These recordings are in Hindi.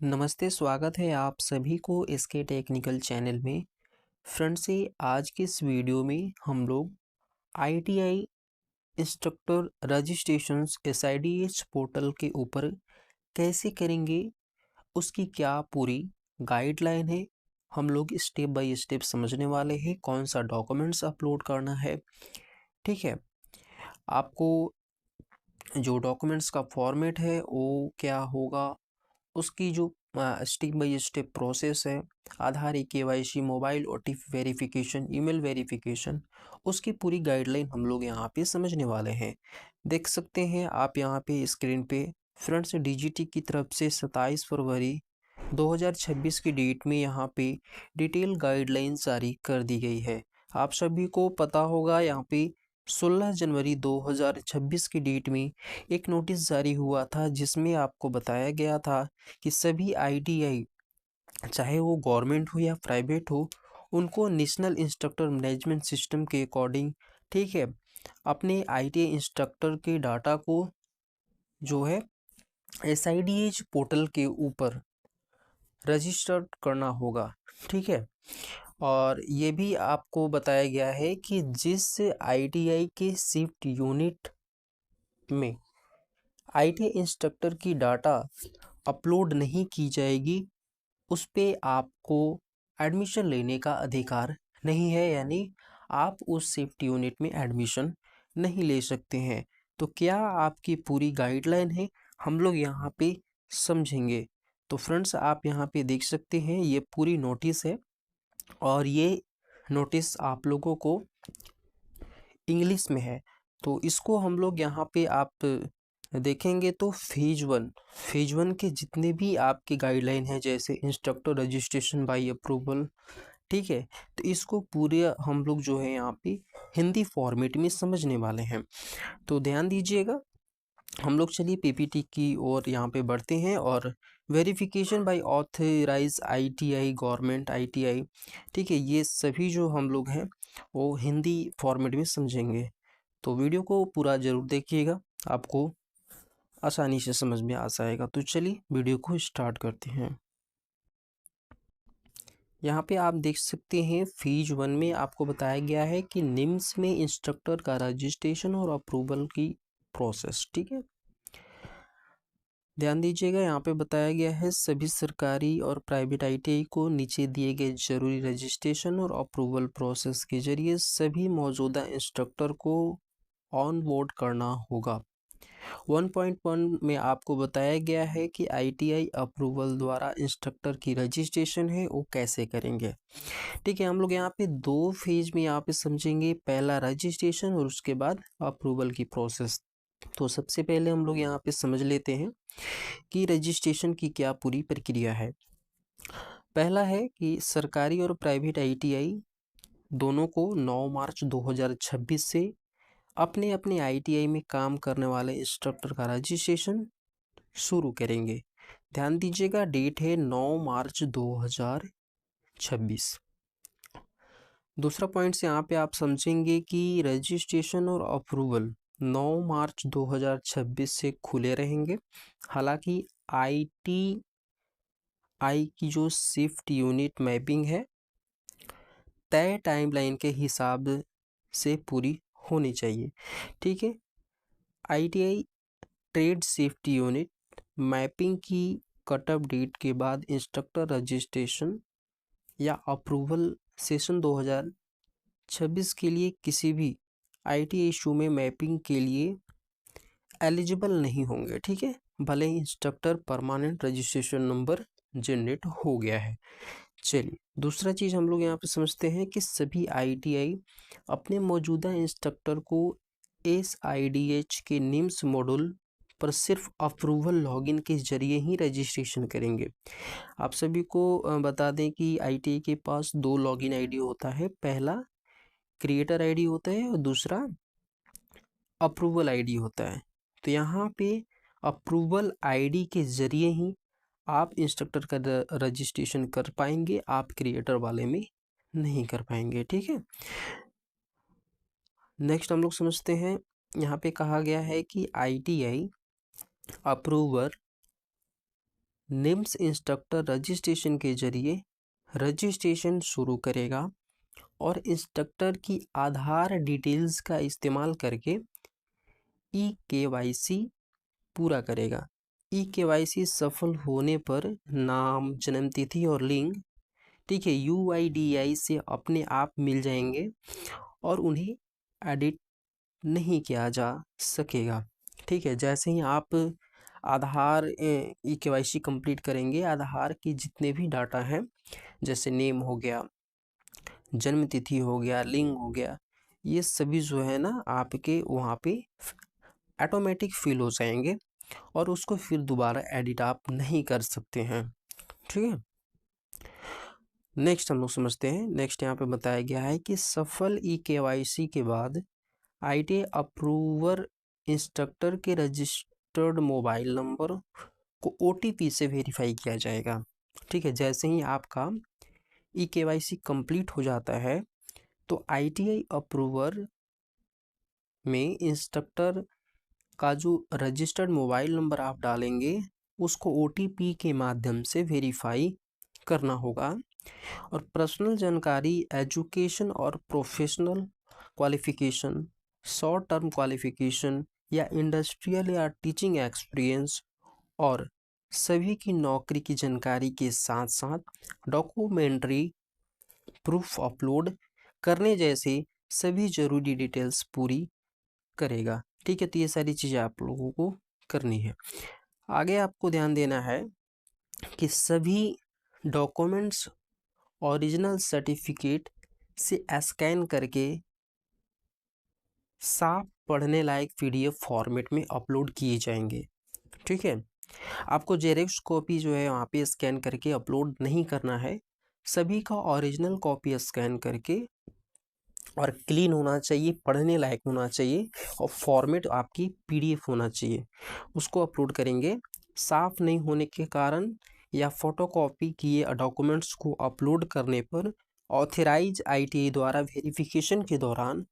नमस्ते, स्वागत है आप सभी को इसके टेक्निकल चैनल में। फ्रेंड्स से आज के इस वीडियो में हम लोग आईटीआई इंस्ट्रक्टर रजिस्ट्रेशंस एसआईडीएच पोर्टल के ऊपर कैसे करेंगे, उसकी क्या पूरी गाइडलाइन है, हम लोग स्टेप बाय स्टेप समझने वाले हैं। कौन सा डॉक्यूमेंट्स अपलोड करना है, ठीक है। आपको जो डॉक्यूमेंट्स का फॉर्मेट है वो क्या होगा, उसकी जो स्टेप बाय स्टेप प्रोसेस है, Aadhaar KYC, mobile OTP verification, email verification, उसकी पूरी गाइडलाइन हम लोग यहाँ पे समझने वाले हैं। देख सकते हैं आप यहाँ पे स्क्रीन पे फ्रेंड्स, डीजीटी की तरफ से 27 फरवरी 2026 की डेट में यहाँ पे डिटेल गाइडलाइन जारी कर दी गई है। आप सभी को पता होगा यहाँ पे 16 जनवरी 2026 की डेट में एक नोटिस जारी हुआ था जिसमें आपको बताया गया था कि सभी आईटीआई, चाहे वो गवर्नमेंट हो या प्राइवेट हो, उनको नेशनल इंस्ट्रक्टर मैनेजमेंट सिस्टम के अकॉर्डिंग, ठीक है, अपने आईटीआई इंस्ट्रक्टर के डाटा को जो है एसआईडीएच पोर्टल के ऊपर रजिस्टर करना होगा, ठीक है। और ये भी आपको बताया गया है कि जिस आईटीआई के शिफ्ट यूनिट में आईटीआई इंस्ट्रक्टर की डाटा अपलोड नहीं की जाएगी, उस पे आपको एडमिशन लेने का अधिकार नहीं है, यानी आप उस सेफ्टी यूनिट में एडमिशन नहीं ले सकते हैं। तो क्या आपकी पूरी गाइडलाइन है, हम लोग यहाँ पे समझेंगे। तो फ्रेंड्स, आप यहाँ पे देख सकते हैं ये पूरी नोटिस है, और ये नोटिस आप लोगों को इंग्लिश में है। तो इसको हम लोग यहाँ पे आप देखेंगे तो फेज वन के जितने भी आपके गाइडलाइन है, जैसे इंस्ट्रक्टर रजिस्ट्रेशन बाय अप्रूवल, ठीक है, तो इसको पूरे हम लोग जो है यहाँ पे हिंदी फॉर्मेट में समझने वाले हैं। तो ध्यान दीजिएगा। हम लोग चलिए पीपीटी की ओर यहाँ पे बढ़ते हैं, और verification by authorize ITI, government ITI, ठीक है, ये सभी जो हम लोग हैं वो हिंदी फॉर्मेट में समझेंगे। तो वीडियो को पूरा ज़रूर देखिएगा, आपको आसानी से समझ में आ जाएगा। तो चलिए वीडियो को स्टार्ट करते हैं। यहाँ पे आप देख सकते हैं फेज वन में आपको बताया गया है कि निम्न में इंस्ट्रक्टर का रजिस्ट्रेशन और अप्रूवल की प्रोसेस, ठीक है। ध्यान दीजिएगा, यहाँ पे बताया गया है सभी सरकारी और प्राइवेट आईटीआई को नीचे दिए गए जरूरी रजिस्ट्रेशन और अप्रूवल प्रोसेस के जरिए सभी मौजूदा इंस्ट्रक्टर को ऑन बोर्ड करना होगा। 1.1 में आपको बताया गया है कि आईटीआई अप्रूवल द्वारा इंस्ट्रक्टर की रजिस्ट्रेशन है वो कैसे करेंगे, ठीक है। हम लोग यहाँ पे दो फेज में यहाँ पे समझेंगे, पहला रजिस्ट्रेशन और उसके बाद अप्रूवल की प्रोसेस। तो सबसे पहले हम लोग यहाँ पे समझ लेते हैं कि रजिस्ट्रेशन की क्या पूरी प्रक्रिया है। पहला है कि सरकारी और प्राइवेट आईटीआई दोनों को 9 मार्च 2026 से अपने अपने आईटीआई में काम करने वाले इंस्ट्रक्टर का रजिस्ट्रेशन शुरू करेंगे। ध्यान दीजिएगा, डेट है 9 मार्च 2026। दूसरा पॉइंट यहाँ पे आप समझेंगे कि रजिस्ट्रेशन और अप्रूवल 9 मार्च 2026 से खुले रहेंगे। हालांकि आईटीआई की जो शिफ्ट यूनिट मैपिंग है तय टाइमलाइन के हिसाब से पूरी होनी चाहिए, ठीक है। ITI trade safety unit mapping की कट ऑफ डेट के बाद इंस्ट्रक्टर रजिस्ट्रेशन या अप्रूवल सेशन 2026 के लिए किसी भी आईटीआई इशू में मैपिंग के लिए एलिजिबल नहीं होंगे, ठीक है, भले ही instructor permanent registration number generate हो गया है। चलिए दूसरा चीज़ हम लोग यहाँ पे समझते हैं कि सभी आईटीआई अपने मौजूदा इंस्ट्रक्टर को एसआईडीएच के निम्स मॉड्यूल पर सिर्फ अप्रूवल लॉगिन के जरिए ही रजिस्ट्रेशन करेंगे। आप सभी को बता दें कि आईटीआई के पास दो लॉगिन आईडी होता है, पहला क्रिएटर आईडी होता है और दूसरा अप्रूवल आईडी होता है। तो यहाँ पे अप्रूवल आईडी के जरिए ही आप इंस्ट्रक्टर का रजिस्ट्रेशन कर पाएंगे, आप क्रिएटर वाले में नहीं कर पाएंगे, ठीक है। नेक्स्ट हम लोग समझते हैं, यहाँ पे कहा गया है कि ITI approver NIMS instructor registration के जरिए रजिस्ट्रेशन शुरू करेगा और इंस्ट्रक्टर की आधार डिटेल्स का इस्तेमाल करके EKYC पूरा करेगा। EKYC सफल होने पर नाम, जन्म तिथि और लिंग, ठीक है, UIDAI से अपने आप मिल जाएंगे और उन्हें एडिट नहीं किया जा सकेगा। ठीक है, जैसे ही आप आधार EKYC कंप्लीट करेंगे, आधार की जितने भी डाटा हैं, जैसे नेम हो गया, जन्म तिथि हो गया, लिंग हो गया, ये सभी जो है ना आपके वहाँ पे ऑटोमेटिक फिल हो जाएंगे और उसको फिर दोबारा एडिट आप नहीं कर सकते हैं। ठीक है, नेक्स्ट हम लोग समझते हैं। नेक्स्ट यहाँ पे बताया गया है कि सफल EKYC के बाद ITI अप्रूवर इंस्ट्रक्टर के रजिस्टर्ड मोबाइल नंबर को OTP से वेरीफाई किया जाएगा। ठीक है, जैसे ही आपका EKYC कंप्लीट हो जाता है तो ITI अप्रूवर में इंस्ट्रक्टर का जो रजिस्टर्ड मोबाइल नंबर आप डालेंगे उसको OTP के माध्यम से वेरीफाई करना होगा और पर्सनल जानकारी, एजुकेशन और professional qualification, short term qualification या इंडस्ट्रियल या टीचिंग एक्सपीरियंस और सभी की नौकरी की जानकारी के साथ साथ डॉक्यूमेंट्री प्रूफ अपलोड करने जैसे सभी जरूरी डिटेल्स पूरी करेगा। ठीक है, तो ये सारी चीज़ें आप लोगों को करनी है। आगे आपको ध्यान देना है कि सभी डॉक्यूमेंट्स ओरिजिनल सर्टिफिकेट से स्कैन करके साफ पढ़ने लायक PDF फॉर्मेट में अपलोड किए जाएंगे। ठीक है, आपको जेरॉक्स कॉपी जो है वहाँ पे स्कैन करके अपलोड नहीं करना है, सभी का ओरिजिनल कॉपी स्कैन करके और क्लीन होना चाहिए, पढ़ने लायक होना चाहिए और फॉर्मेट आपकी PDF होना चाहिए, उसको अपलोड करेंगे। साफ नहीं होने के कारण या फोटोकॉपी किए डॉक्यूमेंट्स को अपलोड करने पर ऑथराइज ITI द्वारा वेरिफिकेशन के दौरान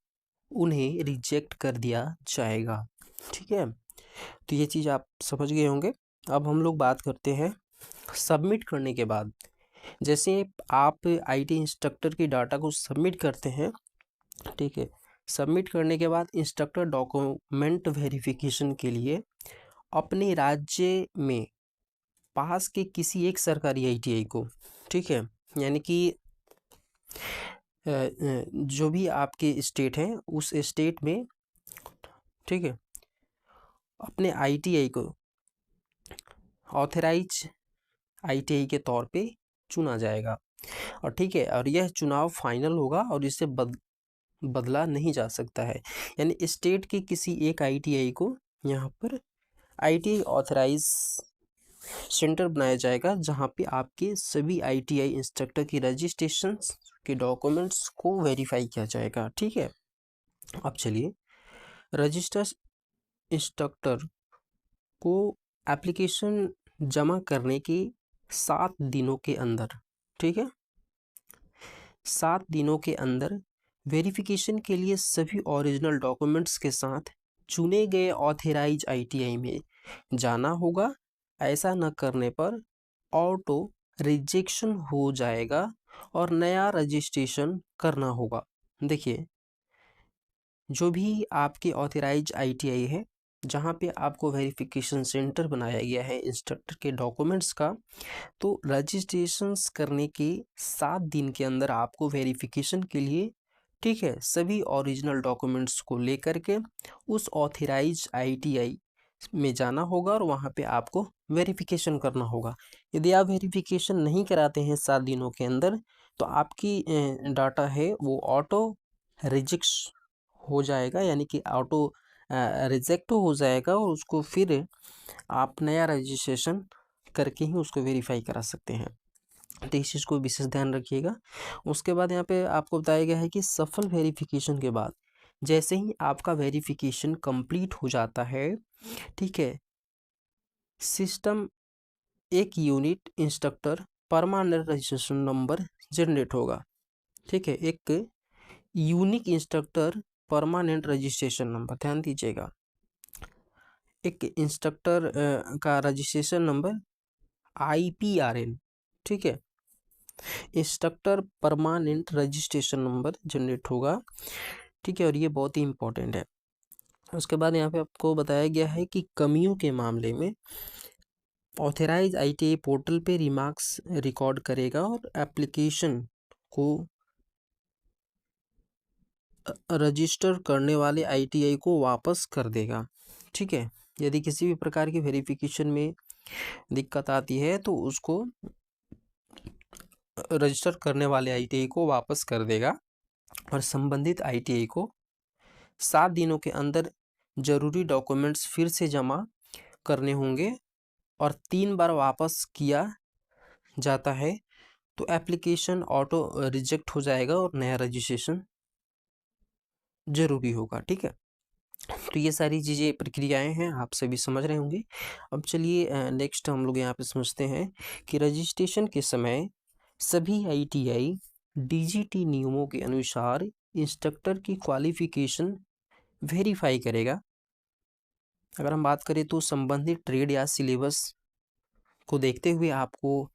उन्हें रिजेक्ट कर दिया जाएगा। ठीक है, तो ये चीज़ आप समझ गए होंगे। अब हम लोग बात करते हैं सबमिट करने के बाद। जैसे आप ITI इंस्ट्रक्टर की डाटा को सबमिट करते हैं, ठीक है, सबमिट करने के बाद इंस्ट्रक्टर डॉक्यूमेंट वेरिफिकेशन के लिए अपने राज्य में पास के किसी एक सरकारी ITI को, ठीक है, यानी कि जो भी आपके स्टेट हैं उस स्टेट में, ठीक है, अपने ITI को ऑथराइज ITI के तौर पे चुना जाएगा और ठीक है, और यह चुनाव फाइनल होगा और इससे बदला नहीं जा सकता है। यानी स्टेट के किसी एक ITI को यहाँ पर ITI ऑथराइज सेंटर बनाया जाएगा जहाँ पे आपके सभी ITI इंस्ट्रक्टर की रजिस्ट्रेशन के डॉक्यूमेंट्स को वेरीफाई किया जाएगा। ठीक है, अब चलिए, रजिस्टर्ड इंस्ट्रक्टर को एप्लीकेशन जमा करने के 7 दिनों के अंदर, ठीक है, 7 दिनों के अंदर वेरिफिकेशन के लिए सभी ओरिजिनल डॉक्यूमेंट्स के साथ चुने गए ऑथराइज ITI में जाना होगा। ऐसा न करने पर ऑटो रिजेक्शन हो जाएगा और नया रजिस्ट्रेशन करना होगा। देखिए, जो भी आपके ऑथराइज ITI है जहाँ पे आपको वेरिफिकेशन सेंटर बनाया गया है इंस्ट्रक्टर के डॉक्यूमेंट्स का, तो रजिस्ट्रेशंस करने के 7 दिन के अंदर आपको वेरिफिकेशन के लिए, ठीक है, सभी ओरिजिनल डॉक्यूमेंट्स को लेकर के उस ऑथराइज ITI में जाना होगा और वहाँ पे आपको वेरिफिकेशन करना होगा। यदि आप वेरिफिकेशन नहीं कराते हैं 7 दिनों के अंदर तो आपकी डाटा है वो ऑटो रिजेक्ट हो जाएगा, यानी कि ऑटो रिजेक्ट हो जाएगा और उसको फिर आप नया रजिस्ट्रेशन करके ही उसको वेरीफाई करा सकते हैं। तो इस चीज़ को विशेष ध्यान रखिएगा। उसके बाद यहाँ पे आपको बताया गया है कि सफल वेरिफिकेशन के बाद जैसे ही आपका वेरिफिकेशन कंप्लीट हो जाता है, ठीक है, सिस्टम एक unit instructor permanent registration number generate होगा। ठीक है, एक unique instructor permanent registration number, ध्यान दीजिएगा, एक इंस्ट्रक्टर का रजिस्ट्रेशन नंबर IPRN, ठीक है, instructor permanent registration number generate होगा, ठीक है, और ये बहुत ही इंपॉर्टेंट है। उसके बाद यहाँ पे आपको बताया गया है कि कमियों के मामले में ऑथराइज ITI पोर्टल पे रिमार्क्स रिकॉर्ड करेगा और एप्लीकेशन को रजिस्टर करने वाले ITI को वापस कर देगा, ठीक है। यदि किसी भी प्रकार की वेरिफिकेशन में दिक्कत आती है तो उसको रजिस्टर करने वाले ITI को वापस कर देगा और संबंधित ITI को 7 दिनों के अंदर जरूरी डॉक्यूमेंट्स फिर से जमा करने होंगे और 3 बार वापस किया जाता है तो एप्लीकेशन ऑटो रिजेक्ट हो जाएगा और नया रजिस्ट्रेशन जरूरी होगा, ठीक है। तो ये सारी चीज़ें प्रक्रियाएं हैं, आप सभी समझ रहे होंगे। अब चलिए नेक्स्ट हम लोग यहाँ पे समझते हैं कि रजिस्ट्रेशन के समय सभी ITI DGT नियमों के अनुसार इंस्ट्रक्टर की क्वालिफिकेशन वेरीफाई करेगा। अगर हम बात करें तो संबंधित ट्रेड या सिलेबस को देखते हुए आपको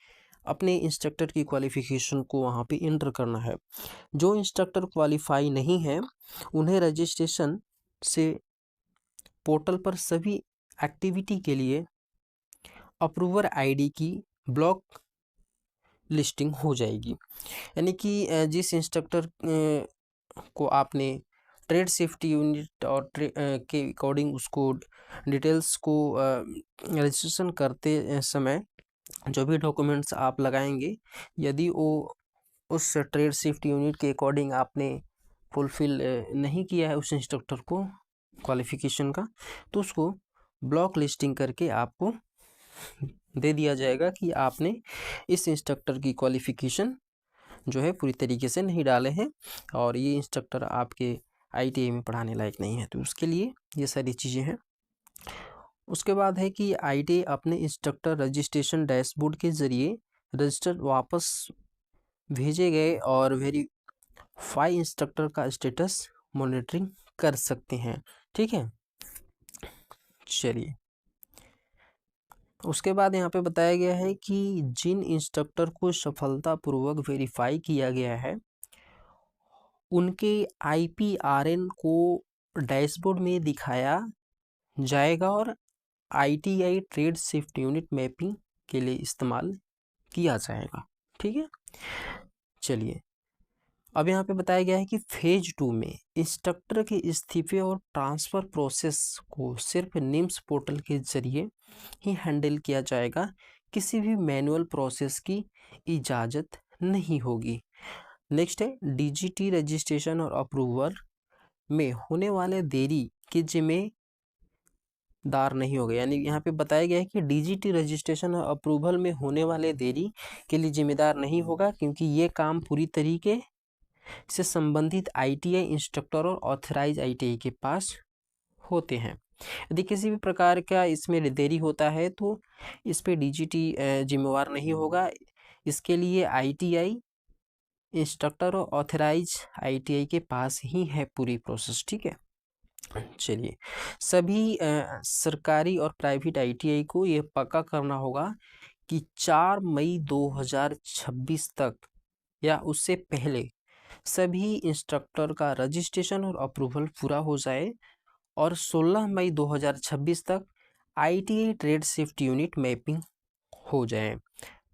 अपने इंस्ट्रक्टर की क्वालिफिकेशन को वहाँ पे एंटर करना है। जो इंस्ट्रक्टर क्वालिफाई नहीं है उन्हें रजिस्ट्रेशन से पोर्टल पर सभी एक्टिविटी के लिए अप्रूवर ID की ब्लॉक लिस्टिंग हो जाएगी। यानी कि जिस इंस्ट्रक्टर को आपने ट्रेड सेफ्टी यूनिट और के अकॉर्डिंग उसको डिटेल्स को रजिस्ट्रेशन करते समय जो भी डॉक्यूमेंट्स आप लगाएंगे, यदि वो उस ट्रेड सेफ्टी यूनिट के अकॉर्डिंग आपने फुलफिल नहीं किया है उस इंस्ट्रक्टर को क्वालिफिकेशन का, तो उसको ब्लॉक लिस्टिंग करके आपको दे दिया जाएगा कि आपने इस इंस्ट्रक्टर की क्वालिफिकेशन जो है पूरी तरीके से नहीं डाले हैं और ये इंस्ट्रक्टर आपके ITI में पढ़ाने लायक नहीं है। तो उसके लिए ये सारी चीज़ें हैं। उसके बाद है कि ITI अपने इंस्ट्रक्टर रजिस्ट्रेशन डैशबोर्ड के ज़रिए रजिस्टर वापस भेजे गए और वेरीफाई इंस्ट्रक्टर का स्टेटस मॉनिटरिंग कर सकते हैं, ठीक है। चलिए उसके बाद यहाँ पे बताया गया है कि जिन इंस्ट्रक्टर को सफलतापूर्वक वेरीफाई किया गया है उनके IPRN को डैशबोर्ड में दिखाया जाएगा और ITI trade safety unit mapping के लिए इस्तेमाल किया जाएगा, ठीक है। चलिए अब यहाँ पे बताया गया है कि फेज 2 में इंस्ट्रक्टर के इस्तीफे और ट्रांसफ़र प्रोसेस को सिर्फ निम्स पोर्टल के जरिए ही हैंडल किया जाएगा, किसी भी मैनुअल प्रोसेस की इजाज़त नहीं होगी। नेक्स्ट है DGT रजिस्ट्रेशन और अप्रूवल में होने वाले देरी के जिम्मेदार नहीं होगा। यानी यहाँ पे बताया गया है कि DGT रजिस्ट्रेशन और अप्रूवल में होने वाले देरी के लिए जिम्मेदार नहीं होगा, क्योंकि ये काम पूरी तरीके से संबंधित ITI इंस्ट्रक्टर और ऑथराइज ITI के पास होते हैं। यदि किसी भी प्रकार का इसमें देरी होता है तो इस पे DGT जिम्मेवार नहीं होगा। इसके लिए ITI इंस्ट्रक्टर और ऑथराइज ITI के पास ही है पूरी प्रोसेस, ठीक है। चलिए सभी सरकारी और प्राइवेट ITI को ये पक्का करना होगा कि 4 मई 2026 तक या उससे पहले सभी इंस्ट्रक्टर का रजिस्ट्रेशन और अप्रूवल पूरा हो जाए और 16 मई 2026 तक ITI trade safety unit mapping हो जाए।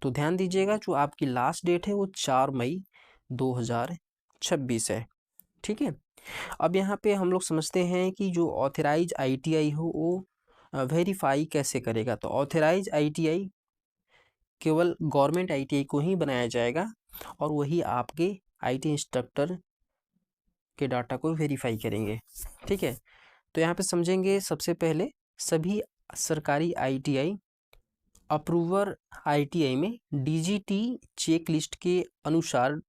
तो ध्यान दीजिएगा जो आपकी लास्ट डेट है वो 4 मई 2026 है, ठीक है। अब यहाँ पे हम लोग समझते हैं कि जो ऑथराइज ITI हो वो वेरीफाई कैसे करेगा। तो ऑथराइज ITI केवल गवर्नमेंट ITI को ही बनाया जाएगा और वही आपके IT इंस्ट्रक्टर के डाटा को वेरीफाई करेंगे, ठीक है। तो यहाँ पे समझेंगे सबसे पहले सभी सरकारी ITI अप्रूवर ITI में DGT चेक लिस्ट के अनुसार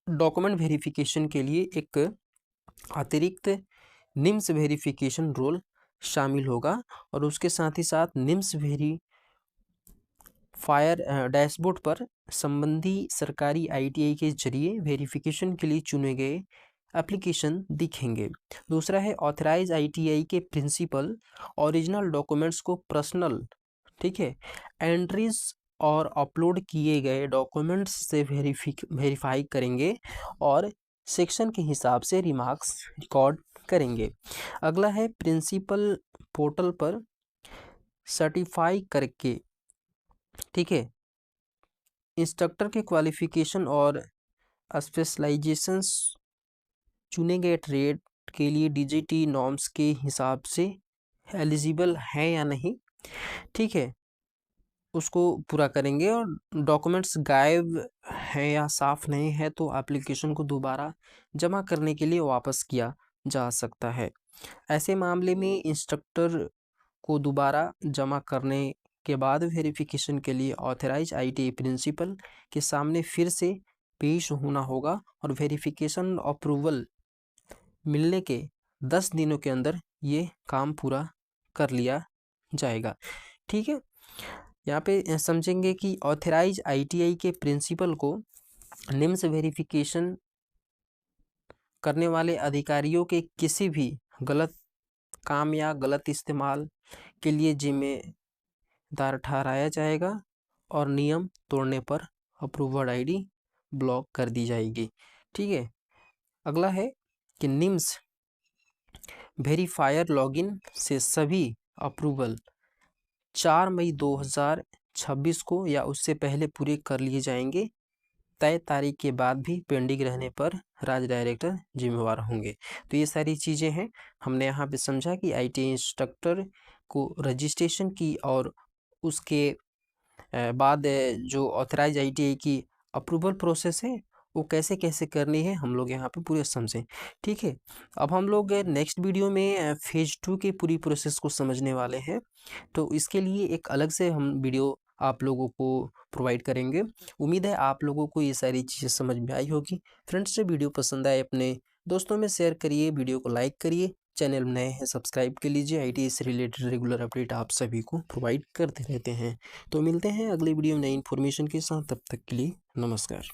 डॉक्यूमेंट वेरिफिकेशन के लिए एक अतिरिक्त निम्स वेरिफिकेशन रोल शामिल होगा और उसके साथ ही साथ निम्स वेरीफायर डैशबोर्ड पर संबंधी सरकारी ITI के जरिए वेरिफिकेशन के लिए चुने गए एप्लीकेशन दिखेंगे। दूसरा है ऑथराइज ITI के प्रिंसिपल ओरिजिनल डॉक्यूमेंट्स को पर्सनल ठीक है। एंट्रीज और अपलोड किए गए डॉक्यूमेंट्स से वेरीफाई करेंगे और सेक्शन के हिसाब से रिमार्क्स रिकॉर्ड करेंगे। अगला है प्रिंसिपल पोर्टल पर सर्टिफाई करके, ठीक है, इंस्ट्रक्टर के क्वालिफिकेशन और स्पेशलाइजेशंस चुने गए ट्रेड के लिए डीजीटी नॉर्म्स के हिसाब से एलिजिबल है या नहीं, ठीक है, उसको पूरा करेंगे। और डॉक्यूमेंट्स गायब हैं या साफ नहीं है तो एप्लीकेशन को दोबारा जमा करने के लिए वापस किया जा सकता है। ऐसे मामले में इंस्ट्रक्टर को दोबारा जमा करने के बाद वेरिफिकेशन के लिए ऑथराइज आईटीआई प्रिंसिपल के सामने फिर से पेश होना होगा और वेरिफिकेशन अप्रूवल मिलने के 10 दिनों के अंदर ये काम पूरा कर लिया जाएगा। ठीक है, यहाँ पे समझेंगे कि ऑथराइज आईटीआई के प्रिंसिपल को निम्न से वेरिफिकेशन करने वाले अधिकारियों के किसी भी गलत काम या गलत इस्तेमाल के लिए जिम्मेदार ठहराया जाएगा और नियम तोड़ने पर अप्रूवर्ड आईडी ब्लॉक कर दी जाएगी। ठीक है, अगला है कि निम्स वेरीफायर लॉगिन से सभी अप्रूवल 4 मई 2026 को या उससे पहले पूरे कर लिए जाएंगे। तय तारीख के बाद भी पेंडिंग रहने पर राज्य डायरेक्टर जिम्मेवार होंगे। तो ये सारी चीज़ें हैं, हमने यहाँ पे समझा कि आईटीआई इंस्ट्रक्टर को रजिस्ट्रेशन की और उसके बाद जो ऑथराइज आईटीआई की अप्रूवल प्रोसेस है वो कैसे कैसे करनी है हम लोग यहाँ पे पूरे समझें। ठीक है, अब हम लोग नेक्स्ट वीडियो में फेज 2 की पूरी प्रोसेस को समझने वाले हैं, तो इसके लिए एक अलग से हम वीडियो आप लोगों को प्रोवाइड करेंगे। उम्मीद है आप लोगों को ये सारी चीज़ें समझ में आई होगी। फ्रेंड्स, से वीडियो पसंद आए अपने दोस्तों में शेयर करिए, वीडियो को लाइक करिए, चैनल में नए हैं सब्सक्राइब कर लीजिए। आईटीआई से रिलेटेड रेगुलर अपडेट आप सभी को प्रोवाइड करते रहते हैं। तो मिलते हैं अगले वीडियो में नई इन्फॉर्मेशन के साथ, तब तक के लिए नमस्कार।